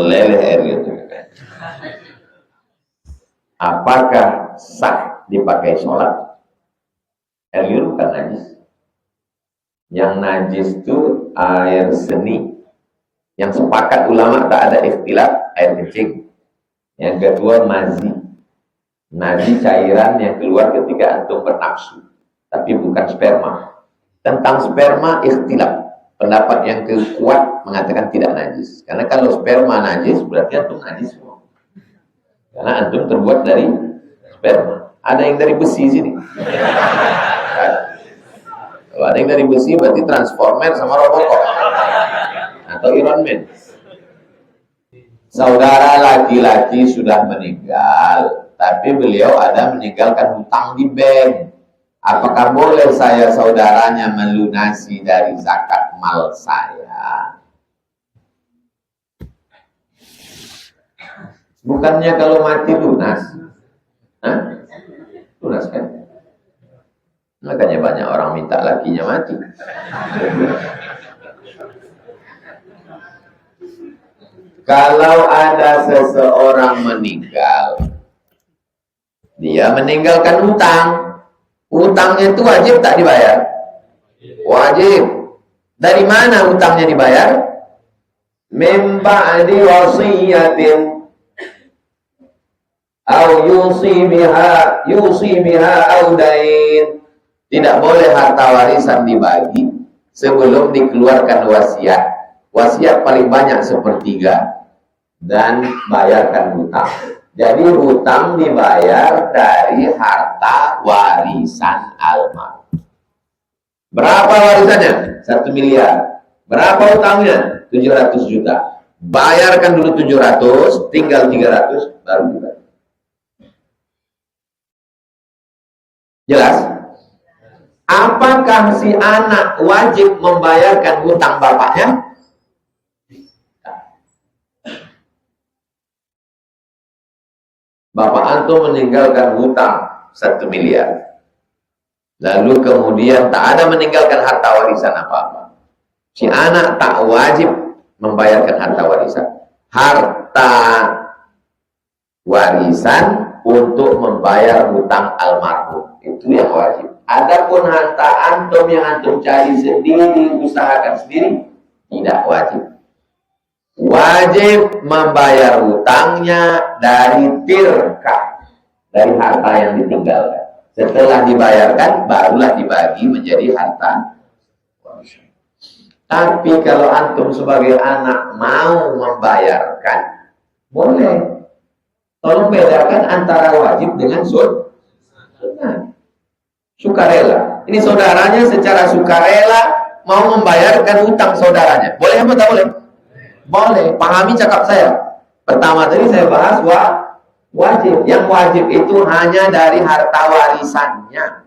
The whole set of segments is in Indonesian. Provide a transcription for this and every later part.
meleleh air liur. Apakah sah dipakai sholat? Air liur bukan najis. Yang najis itu air seni. Yang sepakat ulama tak ada ikhtilaf, air kencing. Yang kedua mazi. Mazi cairan yang keluar ketika antum bernafsu, tapi bukan sperma. Tentang sperma ikhtilaf. Pendapat yang kuat mengatakan tidak najis. Karena kalau sperma najis berarti antum najis semua. Karena antum terbuat dari sperma. Ada yang dari besi sini. Kalau ada yang dari besi berarti Transformer sama Robocop atau Iron Man. Saudara laki-laki sudah meninggal, tapi beliau ada meninggalkan hutang di bank. Apakah boleh saya saudaranya melunasi dari zakat mal saya? Bukannya kalau mati lunas? Hah? Lunas kan? Makanya banyak orang minta lakinya mati. Kalau ada seseorang meninggal, dia meninggalkan hutang. Hutangnya itu wajib tak dibayar? Wajib. Dari mana hutangnya dibayar? Min ba'di wasiyatin au yusi biha au dain. Tidak boleh harta warisan dibagi sebelum dikeluarkan wasiat. Wasiat paling banyak sepertiga dan bayarkan hutang. Jadi hutang dibayar dari harta warisan almarhum. Berapa warisannya? 1 miliar. Berapa hutangnya? 700 juta. Bayarkan dulu 700, tinggal 300 baru dibayar. Jelas? Apakah si anak wajib membayarkan hutang bapaknya? Bapak antum meninggalkan hutang 1 miliar. Lalu kemudian tak ada meninggalkan harta warisan apa-apa. Si anak tak wajib membayarkan harta warisan. Harta warisan untuk membayar hutang almarhum. Itu yang wajib. Adapun harta antum yang antum cari sendiri, usahakan sendiri, tidak wajib. Wajib membayar hutangnya dari tirkah, dari harta yang ditinggalkan. Setelah dibayarkan, barulah dibagi menjadi harta warisan. Tapi kalau antum sebagai anak mau membayarkan, boleh. Tolong bedakan antara wajib dengan sunnah. Sukarela. Ini saudaranya secara sukarela mau membayarkan hutang saudaranya. Boleh apa tak boleh? Boleh. Pahami cakap saya. Pertama tadi saya bahas wajib. Yang wajib itu hanya dari harta warisannya.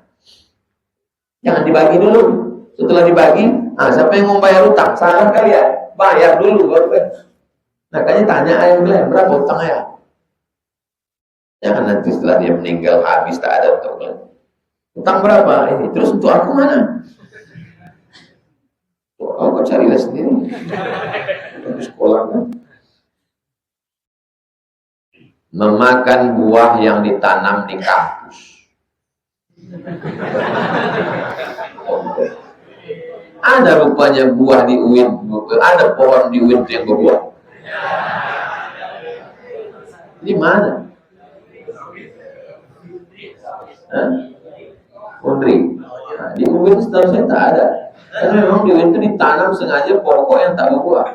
Jangan dibagi dulu. Setelah dibagi, siapa yang mau bayar hutang? Salah kalian. Bayar dulu. Makanya tanya ayah kalian, berapa hutangnya? Jangan nanti setelah dia meninggal habis tak ada hutang kalian. Hutang berapa ini? Terus untuk aku mana? Kau carilah sendiri. Di sekolah kan? Memakan buah yang ditanam di kampus. Ada rupanya buah di UIN, ada pohon di UIN yang berbuah. Di mana? Undri. Nah, di UIN setahu saya tak ada. Karena memang di UIN itu ditanam sengaja pokok yang tak berbuah.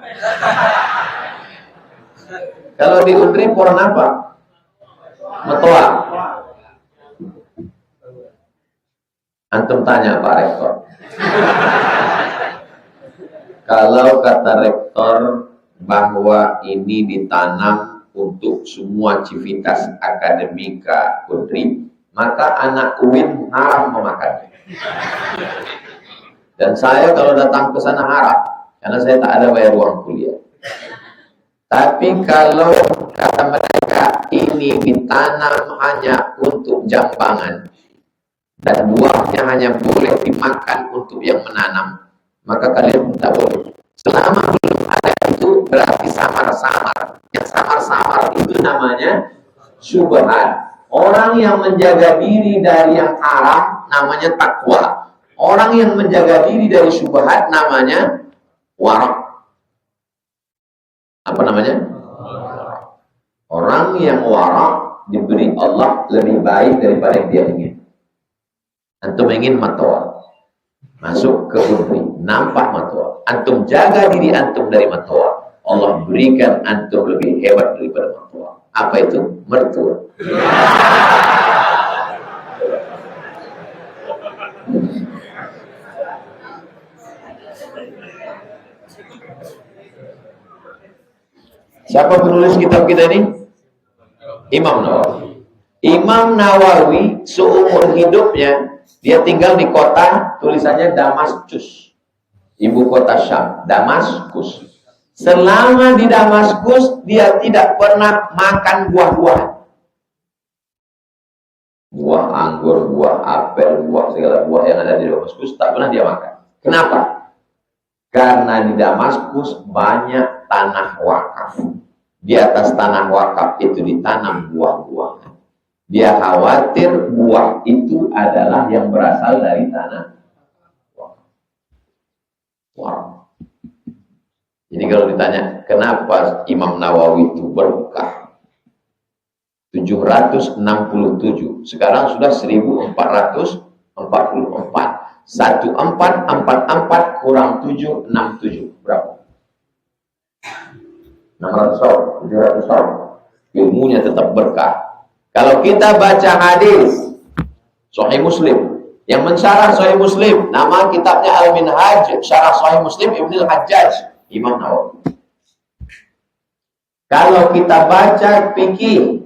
Kalau di Undri pohon apa? Metoa. Antum tanya Pak Rektor. Kalau kata Rektor bahwa ini ditanam untuk semua civitas akademika Undri, maka anak UIN haram memakannya. Dan saya kalau datang ke sana haram, karena saya tak ada bayar uang kuliah. Tapi kalau kata mereka ini ditanam hanya untuk jambangan dan buahnya hanya boleh dimakan untuk yang menanam, maka kalian tak boleh. Selama belum ada itu berarti samar-samar. itu namanya syubhat. Orang yang menjaga diri dari yang haram namanya takwa. Orang yang menjaga diri dari syubhat namanya warak. Apa namanya? Orang yang warak diberi Allah lebih baik daripada yang dia ingin. Antum ingin matwa, masuk ke udri, nampak matwa. Antum jaga diri antum dari matwa, Allah berikan antum lebih hebat daripada matwa. Apa itu? Mertua. Siapa penulis kitab kita ini? Imam Nawawi. Imam Nawawi seumur hidupnya dia tinggal di kota tulisannya Damaskus, ibu kota Syam, Damaskus. Selama di Damaskus dia tidak pernah makan buah-buahan. Buah anggur, buah apel, buah segala buah yang ada di Damaskus tak pernah dia makan. Kenapa? Karena di Damaskus banyak tanah wakaf. Di atas tanah wakaf itu ditanam buah-buahan. Dia khawatir buah itu adalah yang berasal dari tanah wakaf. Wow. Jadi kalau ditanya kenapa Imam Nawawi itu berkah 767, sekarang sudah 1444. 1444 kurang 767 berapa? 600 tahun, 700 tahun. Ilmunya tetap berkah. Kalau kita baca hadis Sahih Muslim, yang mensyarah Sahih Muslim, nama kitabnya Al-Minhaj, syarah Sahih Muslim Ibnu Al-Hajjaj, Imam Nawawi. Kalau kita baca fikih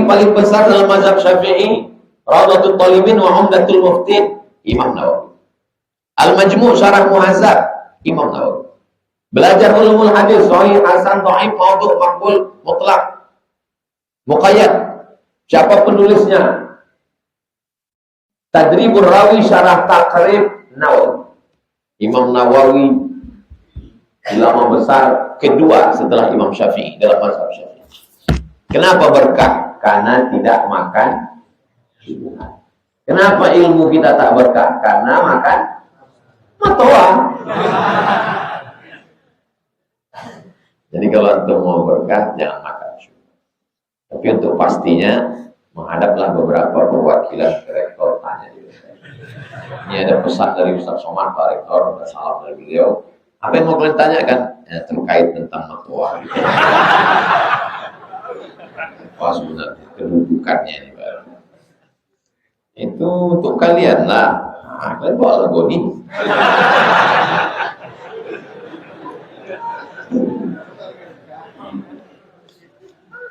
paling besar dalam mazhab Syafi'i, Rawdatul Talibin wa Umdatul Muftin, Imam Nawawi. Al-Majmu' syarah Muhazzab, Imam Nawawi. Belajar ulumul hadis, sahih, hasan, dhaif, maudhu', maqbul, mutlak, muqayyad. Siapa penulisnya? Tadribur Rawi syarah Taqrib Nawawi. Imam Nawawi ulama besar kedua setelah Imam Syafi'i dalam mazhab Syafi'i. Kenapa berkah? Karena tidak makan syubhat. Kenapa ilmu kita tak berkah? Karena makan matwa. Jadi kalau antum mau berkah jangan makan syubhat. Tapi untuk pastinya menghadaplah beberapa perwakilan ke rektor, tanya juga. Ini ada pesan dari Ustaz Somad, Pak Rektor, ada salam dari beliau. Apa yang mau kalian tanyakan? Ya, terkait tentang matwa. Apa sebenarnya kedudukannya ini, Pak? Itu untuk kalian lah. Nah, kalian bawa lagu ini.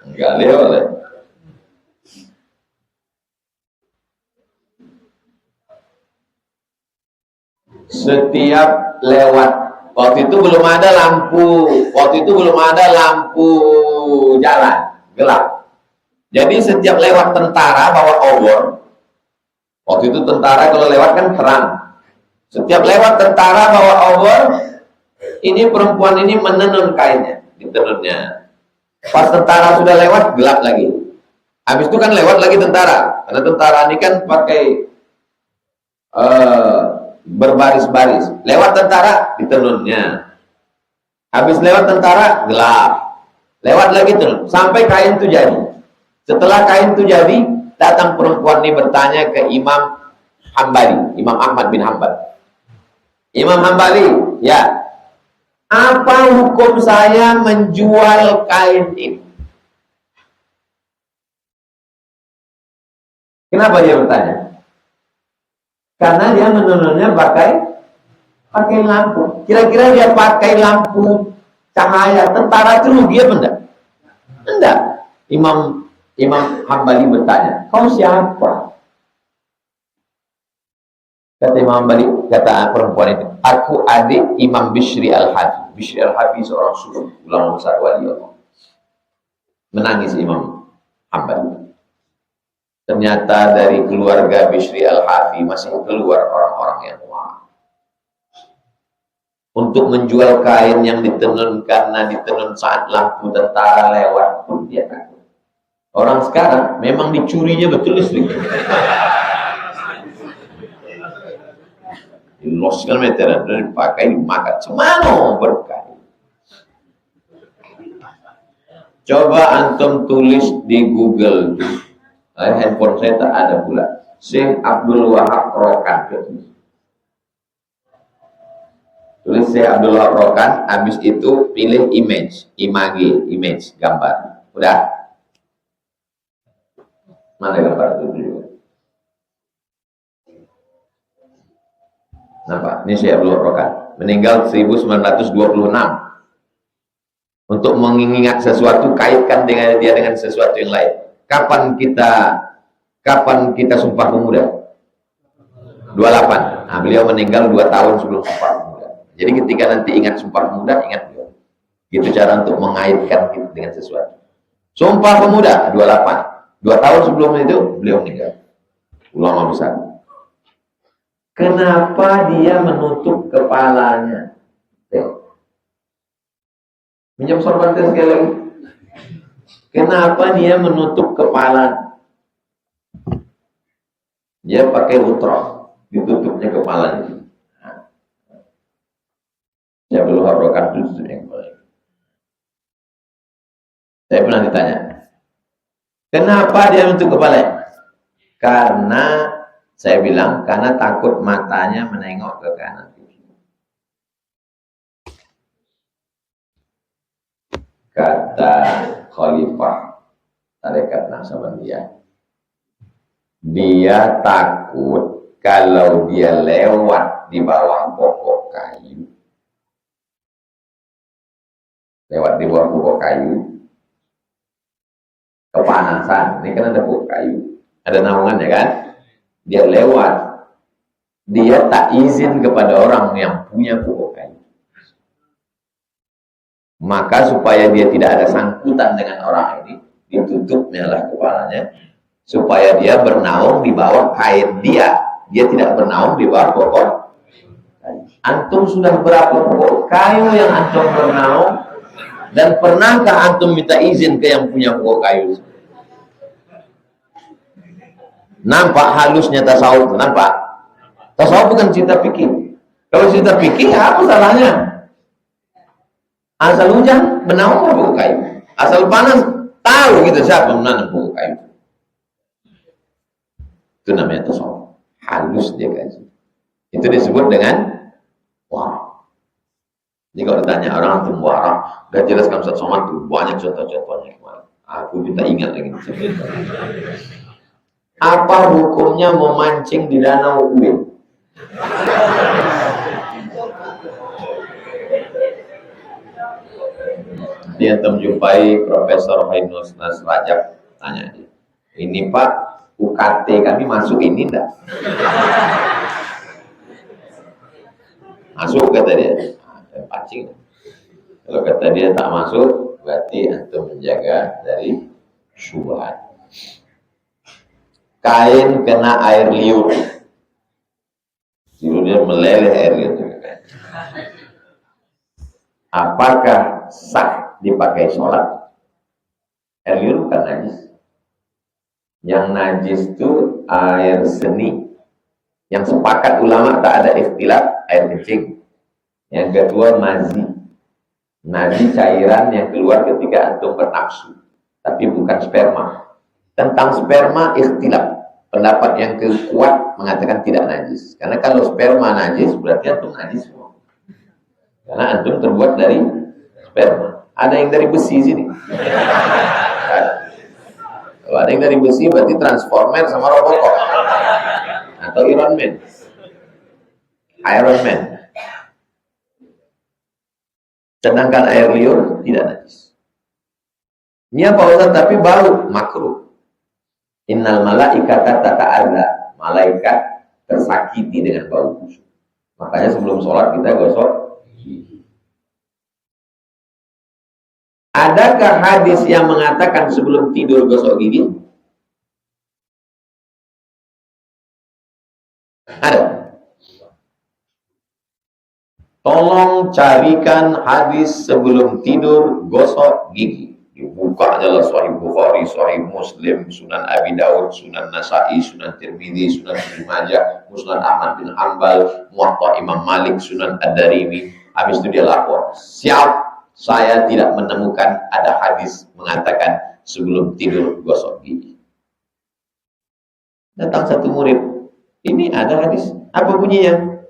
Enggak boleh. Setiap lewat, waktu itu belum ada lampu jalan gelap. Jadi setiap lewat tentara bawa obor. Waktu itu tentara kalau lewat kan terang. Setiap lewat tentara bawa obor, ini perempuan ini menenun kainnya, ditenunnya. Pas tentara sudah lewat, gelap lagi. Habis itu kan lewat lagi tentara. Karena tentara ini kan pakai berbaris-baris. Lewat tentara, ditenunnya. Habis lewat tentara, gelap. Lewat lagi tenun. Sampai kain itu jadi. Setelah kain itu jadi, datang perempuan ini bertanya ke Imam Hambali, Imam Ahmad bin Hanbal. Imam Hambali, ya. Apa hukum saya menjual kain ini? Kenapa dia bertanya? Karena dia menenunnya pakai lampu. Kira-kira dia pakai lampu cahaya tentara itu rugi apa enggak? Enggak. Imam Hambali bertanya, kau siapa? Kata Imam Hambali, kata perempuan itu, aku adik Imam Bishri Al-Hafi. Bishri Al-Hafi seorang sufi, ulama besar wali Allah. Menangis Imam Hambali. Ternyata dari keluarga Bishri Al-Hafi masih keluar orang-orang yang wah. untuk menjual kain yang ditenun karena ditenun saat lampu tentara lewat pun dia takut. Orang sekarang memang dicurinya betul listrik. Diloskan meteran dan dipakai dimakan semano berkah. Coba antum tulis di Google, handphone saya tak ada pula, Syekh Abdul Wahab Rokan. Tulis Syekh Abdul Wahab Rokan, habis itu pilih image, gambar. Udah? Mana gambar itu juga? Nampak? Ini Syekh Abdul Wahab Rokan. Meninggal 1926. Untuk mengingat sesuatu, kaitkan dengan dia dengan sesuatu yang lain. Kapan kita Sumpah Pemuda? 28. Nah, beliau meninggal 2 tahun sebelum Sumpah Pemuda. Jadi ketika nanti ingat Sumpah Pemuda, ingat beliau. Gitu cara untuk mengaitkan kita dengan sesuatu. Sumpah Pemuda 28. 2 tahun sebelum itu beliau meninggal. Ulama besar. Kenapa dia menutup kepalanya? Minjam sorban sekali lagi. Kenapa dia menutup kepala? Dia pakai utroh, ditutupnya kepalanya. Saya belum harokan tutup yang baik. Saya pernah ditanya, kenapa dia menutup kepala? Karena saya bilang, karena takut matanya menengok ke kanan. Kata Khalifah tarekat Naqsabandiyah, dia takut kalau dia lewat di bawah pokok kayu, kepanasan. Ini kan ada pokok kayu, ada naungannya kan, dia lewat, dia tak izin kepada orang yang punya pokok kayu. Maka supaya dia tidak ada sangkutan dengan orang ini, ditutupnya lah kepalanya, supaya dia bernaung di bawah kain dia tidak bernaung di bawah pokok kayu. Antum sudah berapa pokok kayu yang antum bernaung, dan pernahkah antum minta izin ke yang punya pokok kayu? Nampak halusnya tasawuf? Nampak? Tasawuf bukan cerita fikih. Kalau cerita fikih, apa salahnya? Asal hujan, bernaung pokok kayu. Asal panas, tahu gitu siapa menanam pokok kayu. Itu namanya tasawuf. Halus dia kaji. Itu disebut dengan warah. Jadi kalau ditanya orang antum warah, gak jelas kan Ustaz Somad tuh banyak contoh-contohnya kemarin. Aku minta ingat lagi. Apa hukumnya memancing di danau Uin? Dia menjumpai Profesor Hainus Rajab, tanya dia, ini Pak, UKT kami masuk ini enggak? Masuk kata dia, pancing. Kalau kata dia tak masuk, berarti antum menjaga dari syubhat. Kain kena air liur, dia meleleh air liur. Apakah sah dipakai sholat? Air liur bukan najis. Yang najis itu air seni. Yang sepakat ulama tak ada ikhtilaf, air kencing. Yang kedua mazi. Mazi cairan yang keluar ketika antum bernafsu, tapi bukan sperma. Tentang sperma ikhtilaf. Pendapat yang kuat mengatakan tidak najis. Karena kalau sperma najis berarti antum najis semua. Karena antum terbuat dari sperma. Ada yang dari besi sini. Kalau ada yang dari besi berarti Transformer sama Robocop atau Iron Man. Sedangkan air liur tidak najis. Ini apa Ustaz? Tapi bau, makruh. Innal malaikata tata'adza. Malaikat tersakiti dengan bau busuk. Makanya sebelum sholat kita gosok gigi. Adakah hadis yang mengatakan sebelum tidur gosok gigi? Ada. Tolong carikan hadis sebelum tidur gosok gigi. Dibuka adalah Sahih Bukhari, Sahih Muslim, Sunan Abi Daud, Sunan Nasa'i, Sunan Tirmidzi, Sunan Ibnu Majah, Musnad Ahmad bin Hanbal, Muwatta Imam Malik, Sunan Ad-Darimi. Habis itu dia lapor, siap, saya tidak menemukan ada hadis mengatakan sebelum tidur gosok gigi. Datang satu murid, ini ada hadis, apa bunyinya?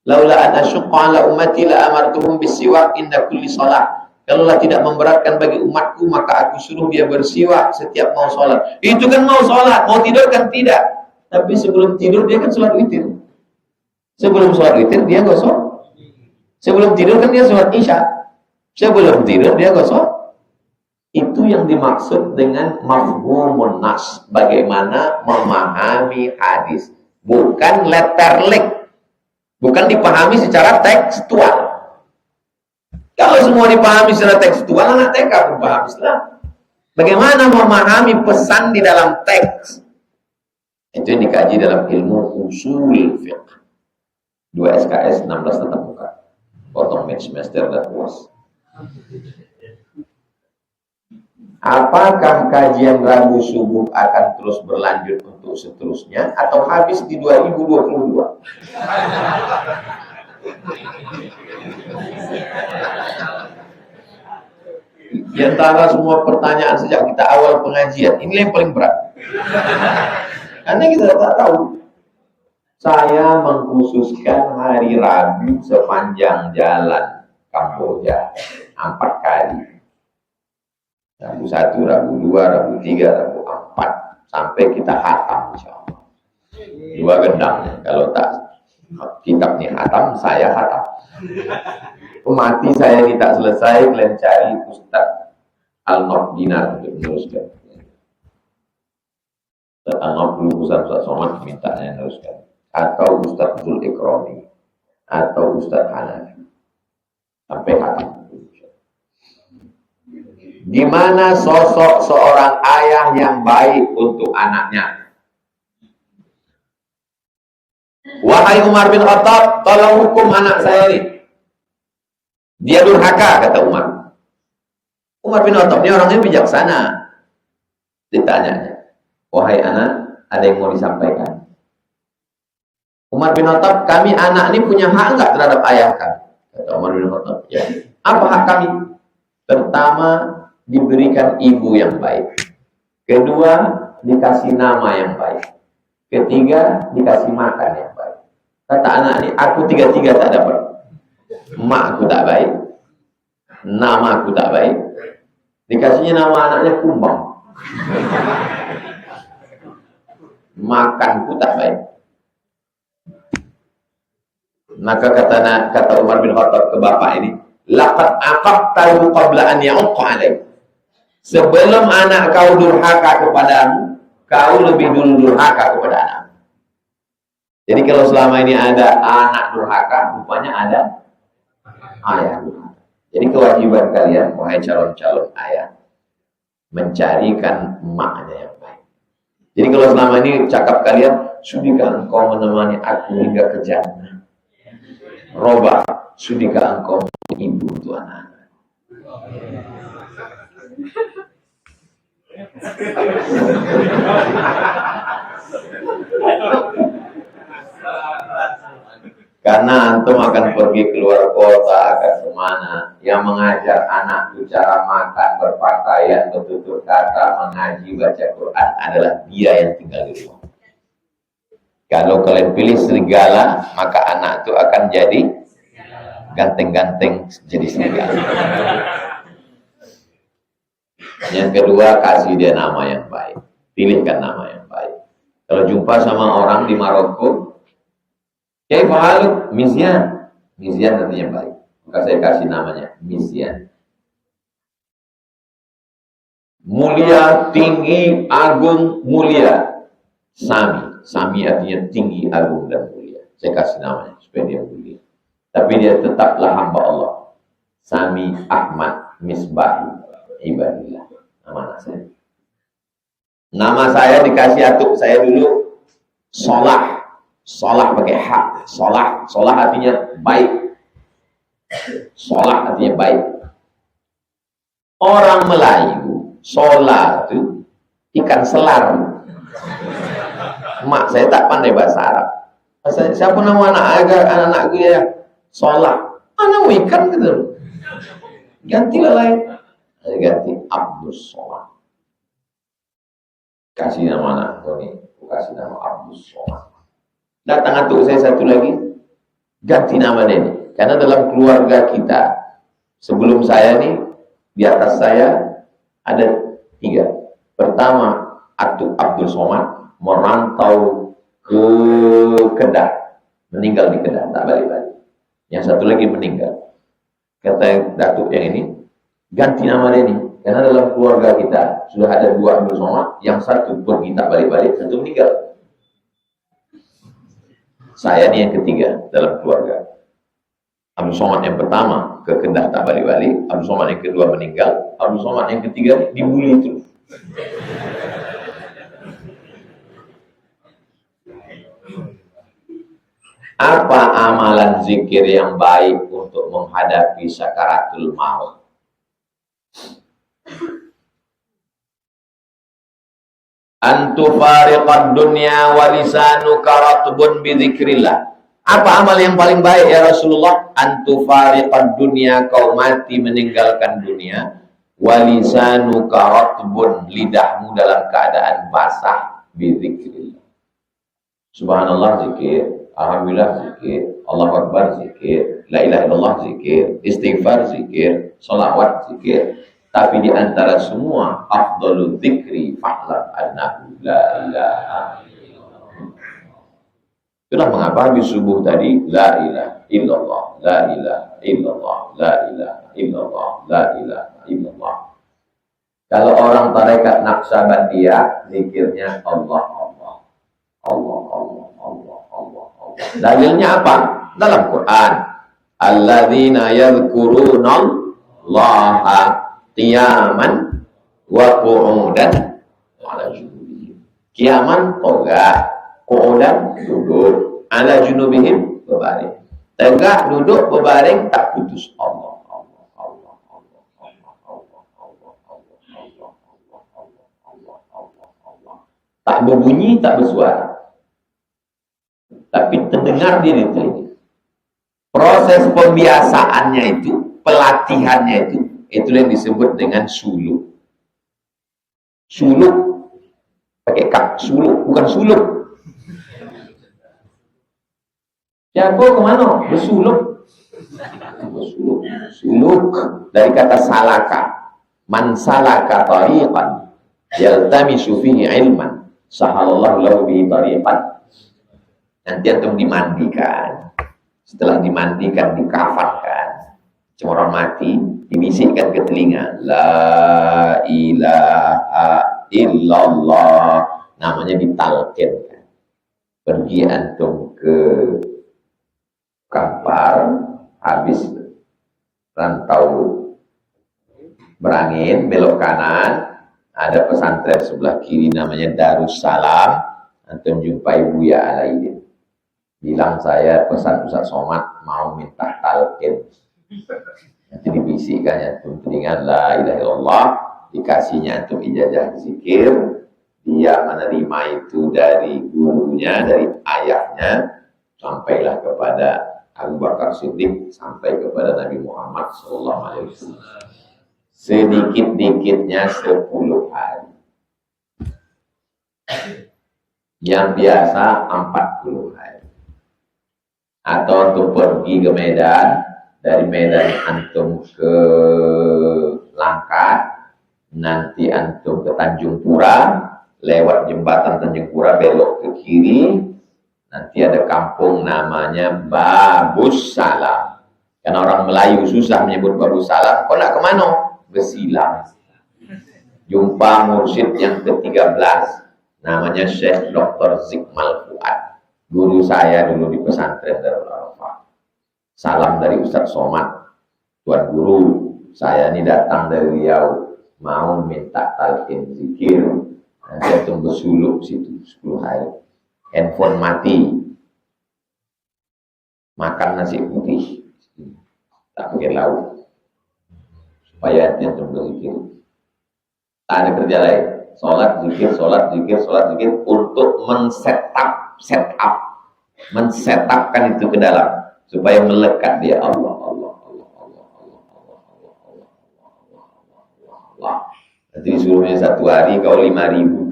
Laula an asyqa ala ummati la amartuhum bisiwak inda kulli shalah. Kalaulah tidak memberatkan bagi umatku, maka aku suruh dia bersiwak setiap mau sholat. Itu kan mau sholat, mau tidur kan tidak. Tapi sebelum tidur dia kan sholat witir. Sebelum sholat witir dia gosok. Sebelum tidur kan dia sholat isya. Sebelum tidur dia gosok. Itu yang dimaksud dengan mafhumun nas. Bagaimana memahami hadis. Bukan letterlik. Bukan dipahami secara tekstual. Kalau semua dipahami secara tekstual, anak TK pun paham Islam. Bagaimana memahami pesan di dalam teks? Itu yang dikaji dalam ilmu usul fiqh. 2 SKS, 16 tatap muka. Potong mid semester dan puas. Apakah kajian Rabu subuh akan terus berlanjut untuk seterusnya atau habis di 2022? Di antara semua pertanyaan sejak kita awal pengajian, ini yang paling berat. Karena kita tak tahu. Saya mengkhususkan hari Rabu sepanjang jalan Kamboja 4 kali. Rabu 1, Rabu 2, Rabu 3, Rabu 4 sampai kita khatam insyaallah. 2 gendang. Kalau tak kitabnya khatam, saya khatam. Mati saya tidak selesai, kalian cari Ustaz Al-Nur Dinar untuk meneruskan. Ustaz Al-Nur dulu Ustaz Somad mintanya meneruskan. Atau Ustaz Zul Ikrami atau Ustaz Hanafi sampai khatam. Di mana sosok seorang ayah yang baik untuk anaknya? Wahai Umar bin Khattab, tolong hukum anak saya ini. Dia durhaka, kata Umar. Umar bin Khattab ini orangnya bijaksana. Ditanya, wahai anak, ada yang mau disampaikan? Umar bin Khattab, kami anak ini punya hak enggak terhadap ayah kami? Kata Umar bin Khattab, ya. Apa hak kami? Pertama, diberikan ibu yang baik. Kedua, dikasih nama yang baik. Ketiga, dikasih makan yang baik. Kata anak ini, aku tiga-tiga tak dapat. Mak aku tak baik, nama aku tak baik, dikasihnya nama anaknya kumbang. Makanku tak baik. Maka kata Umar bin Khattab ke bapak ini, laqad aqabtahu qabla an ya'uqqa alaik. Sebelum anak kau durhaka kepadamu, kau lebih dulu durhaka kepada anak. Jadi kalau selama ini ada anak durhaka, rupanya ada ayah durhaka. Jadi kewajiban kalian, wahai calon-calon ayah, mencarikan emaknya yang baik. Jadi kalau selama ini cakap kalian, sudikah engkau menemani aku hingga ke jannah? Roba, sudikah engkau ibu untuk anak? Karena antum akan pergi keluar kota, akan kemana? Yang mengajar anak cara makan, berpakaian, bertutur kata, mengaji, baca Quran adalah dia yang tinggal di rumah. Kalau kalian pilih serigala, maka anak itu akan jadi ganteng-ganteng jadi serigala. Yang kedua, kasih dia nama yang baik. Pilihkan nama yang baik. Kalau jumpa sama orang di Maroko, kayak Pak Misyan. Misyan artinya baik. Maka saya kasih namanya Misyan. Mulia, tinggi, agung, mulia. Sami. Sami artinya tinggi, agung, dan mulia. Saya kasih namanya supaya dia mulia. Tapi dia tetaplah hamba Allah. Sami Ahmad Misbah Ibadillah. Nama anak saya. Nama saya dikasih atuk saya dulu Solah. Solah pakai hak. Solah artinya baik. Sholat artinya baik. Orang Melayu, sholat itu ikan selar. Mak saya tak pandai bahasa Arab. Siapa nama anak-anakku ya? Sholat. Anak ikan gitu. Gantilah lain. Saya ganti Abdul Somad. Kasih nama anak ini, kasih nama Abdul Somad. Datang atuk saya satu lagi, ganti nama dia ini. Karena dalam keluarga kita, sebelum saya nih, di atas saya ada 3. Pertama, atuk Abdul Somad merantau ke Kedah, meninggal di Kedah, tak balik-balik. Yang satu lagi meninggal. Kata datuk yang ini, ganti nama dia ini. Karena dalam keluarga kita sudah ada 2 Abdul Somad, yang satu pergi tak balik-balik, satu meninggal. Saya ini yang ketiga dalam keluarga. Abdul Somad yang pertama ke Kedah tak balik-balik, Abdul Somad yang kedua meninggal, Abdul Somad yang ketiga dibully terus. Apa amalan zikir yang baik untuk menghadapi sakaratul maut? Antufariqad dunya wa lisanuka ratbun bi dzikrillah. Apa amal yang paling baik ya Rasulullah? Antufariqad dunya, kau mati meninggalkan dunia, wa lisanuka ratbun, lidahmu dalam keadaan basah, bi dzikrillah. Subhanallah zikir, alhamdulillah zikir, Allahu akbar zikir, la ilaha illallah zikir, istighfar zikir, sholawat zikir. Tapi di antara semua afdhalul dzikri fa'lam annahu la ilaha illallah. Itulah mengapa habis subuh tadi la ilaha illallah, la ilaha illallah, la ilaha illallah, la ilaha illallah. Kalau orang tarekat Naqsabandiyah zikirnya Allah Allah Allah Allah Allah Allah Allah. Dalilnya apa? Dalam Quran. Alladzina yadhkuruna Allaha qiyaman wa qu'udan ala junubihim. Qiyaman tegak, qu'udan duduk, ala junubihim berbaring. Tegak, duduk, berbaring, tak putus. Allah Allah Allah Allah Allah Allah Allah Allah Allah Allah Allah Allah Allah. Tak berbunyi, tak bersuara, tapi terdengar dia di telinga. Proses pembiasaannya itu, pelatihannya itu yang disebut dengan suluk. Suluk pakai kap, suluk bukan suluk. Siapa kemana? Bersuluk. Bersuluk. Suluk dari kata salaka. Man salaka tariqan yaltamisu fihi ilman, sahalallahu lahu bihi tariqan. Nanti antum dimandikan. Setelah dimandikan, dikafankan. Cuma orang mati, dibisikkan ke telinga, la ilaha illallah, namanya ditalkinkan. Pergi antum ke Kampar, habis rantau berangin, belok kanan, ada pesantren sebelah kiri namanya Darussalam, antum jumpai Buya Alaidin. Bilang saya pesan Ustaz Somad mau minta talqin. Nanti dibisikkan antum telinga la ilaha illallah, dikasihnya antum ijazah zikir, dia menerima itu dari gurunya, dari ayahnya, sampailah kepada Abu Bakar Siddiq, sampai kepada Nabi Muhammad SAW. Sedikit-dikitnya 10 hari. Yang biasa 40 hari. Atau untuk pergi ke Medan, dari Medan antum ke Langkat, nanti antum ke Tanjung Pura, lewat jembatan Tanjung Pura belok ke kiri, nanti ada kampung namanya Babus Salam. Karena orang Melayu susah menyebut Babus Salam, kau nak kemana? Bersilam. Jumpa mursyid yang ke-13, namanya Syekh Dr. Zikmal Fuad. Guru saya dulu di pesantren Darul Arafah. Salam dari Ustaz Somad. Tuan Guru, saya ini datang dari Riau, mau minta talqin zikir. Nanti antum bersuluk situ 10 hari. Handphone mati, makan nasi putih, tak pakai lauk, supaya hati antum berzikir. Tak ada kerja lain, sholat zikir, sholat zikir, sholat zikir, untuk mensetapkan itu ke dalam, supaya melekat dia Allah, Allah, Allah, Allah, Allah, Allah, Allah, Allah, Allah, Allah, Allah. Nanti disuruhnya satu hari kau 5.000,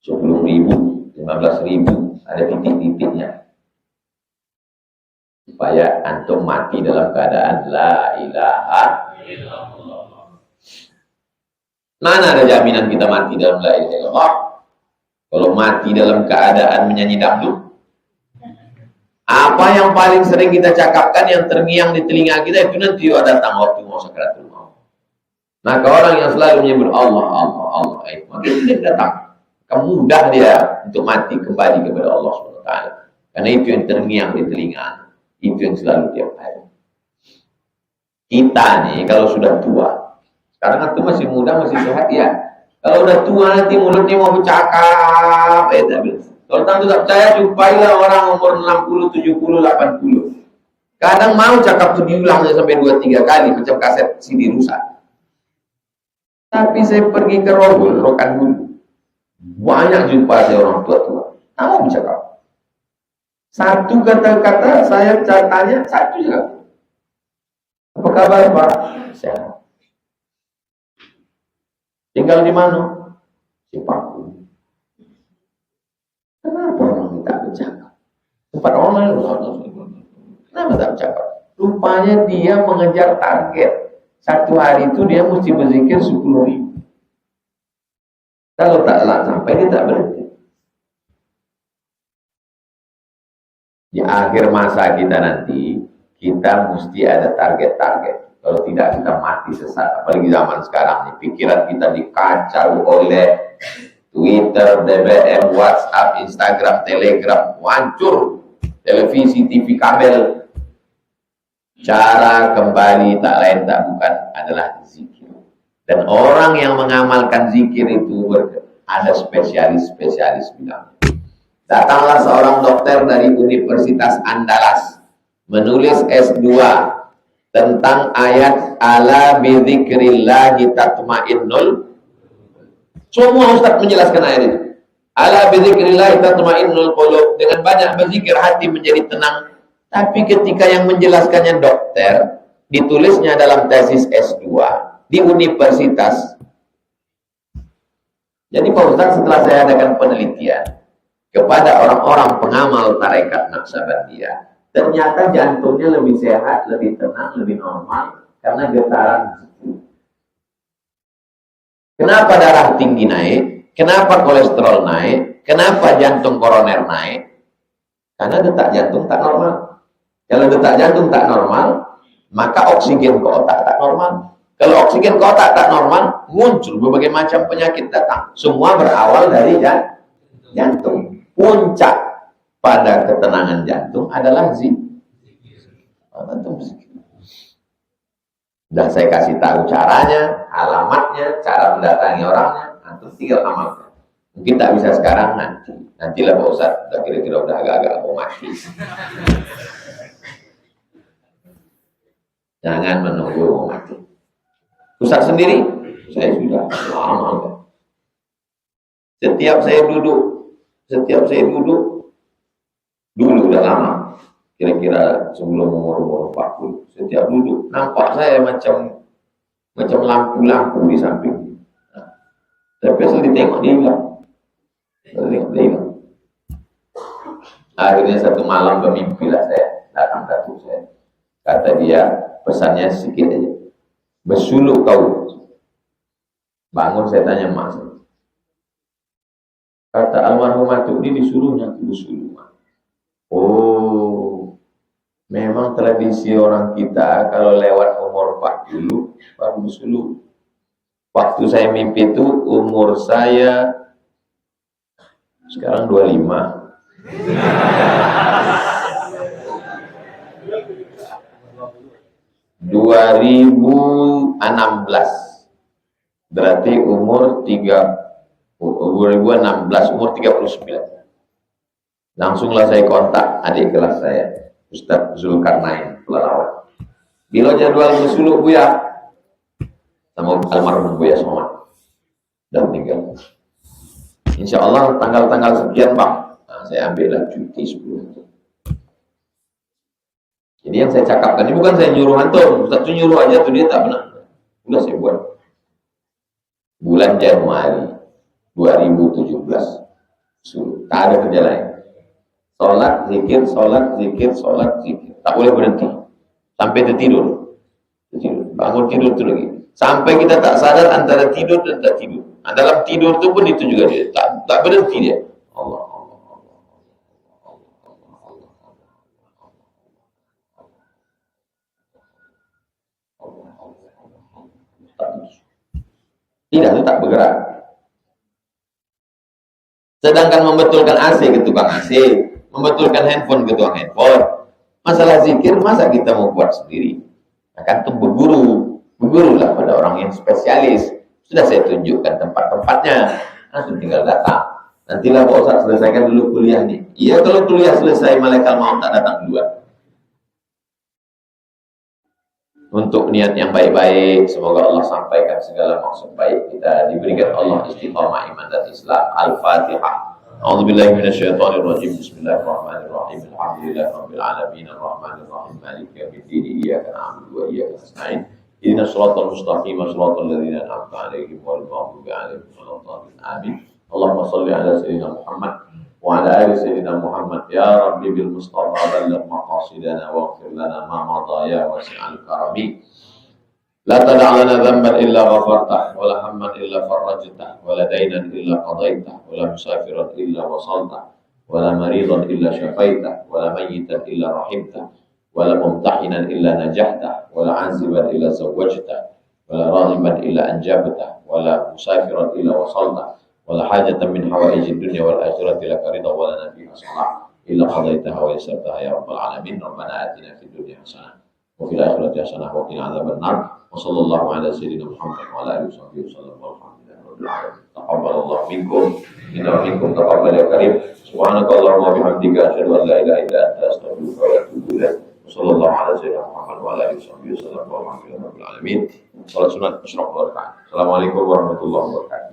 10.000, 15.000, ada titik-titiknya, supaya antum mati dalam keadaan la ilaha illallah. Mana ada jaminan kita mati dalam la ilaha illallah? Kalau mati dalam keadaan menyanyi dangdut, apa yang paling sering kita cakapkan yang terngiang di telinga kita itu nanti datang waktu mau sakaratul maut. Maka orang yang selalu menyebut Allah, Allah, Allah, maka itu datang. Mudah dia untuk mati kembali kepada Allah SWT. Karena itu yang terngiang di telinga. Itu yang selalu tiap hari. Kita nih kalau sudah tua, sekarang itu masih muda, masih sehat ya. Kalau udah tua nanti mulutnya mau bercakap, kalau tak percaya jumpailah orang umur 60, 70, 80. Kadang mau cakap itu diulangnya sampai 2-3 kali macam kaset CD rusak. Tapi saya pergi ke Rokan dulu. Banyak jumpa saya orang tua-tua. Tak mau bercakap. Satu kata-kata saya tanya, satu saja. Apa kabar Pak? Sehat. Tinggal di mana? Cipaku. Kenapa orang tak bercakap? Tempat online, kenapa tak bercakap? Rupanya dia mengejar target. Satu hari itu dia mesti berzikir 10.000. Kalau tak sampai dia tak berhenti. Di akhir masa kita nanti, kita mesti ada target-target. Kalau tidak kita mati sesat. Apalagi zaman sekarang nih, pikiran kita dikacau oleh Twitter, BBM, WhatsApp, Instagram, Telegram, hancur. Televisi, TV kabel. Cara kembali tak lain tak bukan adalah zikir. Dan orang yang mengamalkan zikir itu ada spesialis-spesialis bidangnya. Datanglah seorang dokter dari Universitas Andalas menulis S2 tentang ayat ala bidzikrillahi tatmainnul. Semua ustaz menjelaskan ayat itu. Ala bidzikrillahi tatmainnul qulub, dengan banyak berzikir hati menjadi tenang. Tapi ketika yang menjelaskannya dokter, ditulisnya dalam tesis S2 di universitas. Jadi Pak Ustaz, setelah saya adakan penelitian kepada orang-orang pengamal tarekat Naqsabandiyah, ternyata jantungnya lebih sehat, lebih tenang, lebih normal karena getaran zikir. Kenapa darah tinggi naik? Kenapa kolesterol naik? Kenapa jantung koroner naik? Karena detak jantung tak normal. Kalau detak jantung tak normal, maka oksigen ke otak tak normal. Kalau oksigen ke otak tak normal, muncul berbagai macam penyakit datang. Semua berawal dari jantung. Puncak pada ketenangan jantung adalah zikir. Sudah saya kasih tahu caranya, alamatnya, cara mendatangi orangnya, antum tinggal amalkan. Mungkin tak bisa sekarang, nantilah Pak Ustaz, kira-kira udah agak-agak mau mati. Jangan menunggu mau mati. Ustaz sendiri, saya sudah lama. Setiap saya duduk, dulu udah lama, kira-kira sebelum umur 40, setiap duduk nampak saya macam lampu-lampu di samping. Tapi asal ditengok dia hilang. Akhirnya satu malam bermimpilah saya, datang datuk saya. Kata dia, pesannya sedikit aja. Bersuluk kau. Bangun saya tanya mak. Kata almarhum Atuk ini disuruhnya aku bersuluk. Oh, memang tradisi orang kita kalau lewat umur 40 baru bersuluk. Waktu saya mimpi itu umur saya sekarang 25. 2016, berarti umur 2016, umur 39. Langsunglah saya kontak adik kelas saya, Ustaz Zulkarnain. pelawak. Bila jadwal musuluk Buya sama almarhum Buya Somad dan meninggal. Insya Allah tanggal-tanggal sekian Bang, nah, saya ambillah cuti 10 hari. Jadi yang saya cakapkan ini bukan saya nyuruh antum, Ustaz itu nyuruh aja tuh dia tak benar. Udah saya buat. Bulan Januari 2017 suruh, tak ada kerja lain. Sholat, zikir, sholat, zikir, sholat, zikir. Tak boleh berhenti. Sampai tertidur. Bangun tidur itu lagi. Sampai kita tak sadar antara tidur dan tak tidur. Nah, dalam tidur itu pun itu juga dia. Tak berhenti dia. Allah, Allah, Allah, Allah, Allah. Tidak, itu tak bergerak. Sedangkan membetulkan AC ke tukang AC, membetulkan handphone ke tukang handphone. Masalah zikir, masa kita mau buat sendiri? Akan tuh bergurulah pada orang yang spesialis. Sudah saya tunjukkan tempat-tempatnya, nanti tinggal datang. Nantilah Pak Ustaz selesaikan dulu kuliah nih. Iya, kalau kuliah selesai malaikat maut tak datang duluan. Untuk niat yang baik-baik, semoga Allah sampaikan segala maksud baik kita, diberikan Allah istiqamah iman dan Islam. Al-Fatihah. A'udzubillahi minasyaitonirrajim. Bismillahirrahmanirrahim. Alhamdulillahirabbil alamin arrahmanir rahim maliki yaumiddin iyyaka na'budu wa iyyaka nasta'in. Ihdinas siratal mustaqim siratal ladzina an'amta 'alaihim ghairil maghdubi 'alaihim waladdallin. Amin. Allahumma shalli ala sayyidina Muhammad wa ala ali sayyidina Muhammad. Ya Rabbi bil Mustafa balligh maqasidana waghfir lana ma madha ya wasi'al karami. La tada' lana dhanban illa ghafartah wa la hamman illa farajtah wa la daynan illa qadaitah wa la musafiran illa wasaltah wa la maridan illa syafaitah wa la mayyitan illa rahimtah wa la mumtahinan illa najahta wa la 'aziban illa zawwajta wa la raghiban illa anjabta wa la musafiran illa wasalta wa la hajatan min hawaijid dunya wal akhirati laka ridha wa lana fiha salah illa qadaitaha wa yassartaha ya rabbal alamin. Rabbana atina fid dunya hasanah wa fil akhirati hasanah wa qina adzaban nar. Wa sallallahu ala sayyidina Muhammad wa ala alihi wasallam walhamdulillahi rabbil alamin. Taqabbalallahu minkum innahu minkum taqabbal ya karim. Subhanakallahumma wa bihamdika asyhadu an la ilaha illa anta astaghfiruka wa atubu ilaik. Sallallahu alaihi wasallam Muhammad wa ala alihi wasallam walhamdulillahi rabbil alamin. Salat sunat asyraq wa rak'ah. Assalamualaikum warahmatullahi wabarakatuh.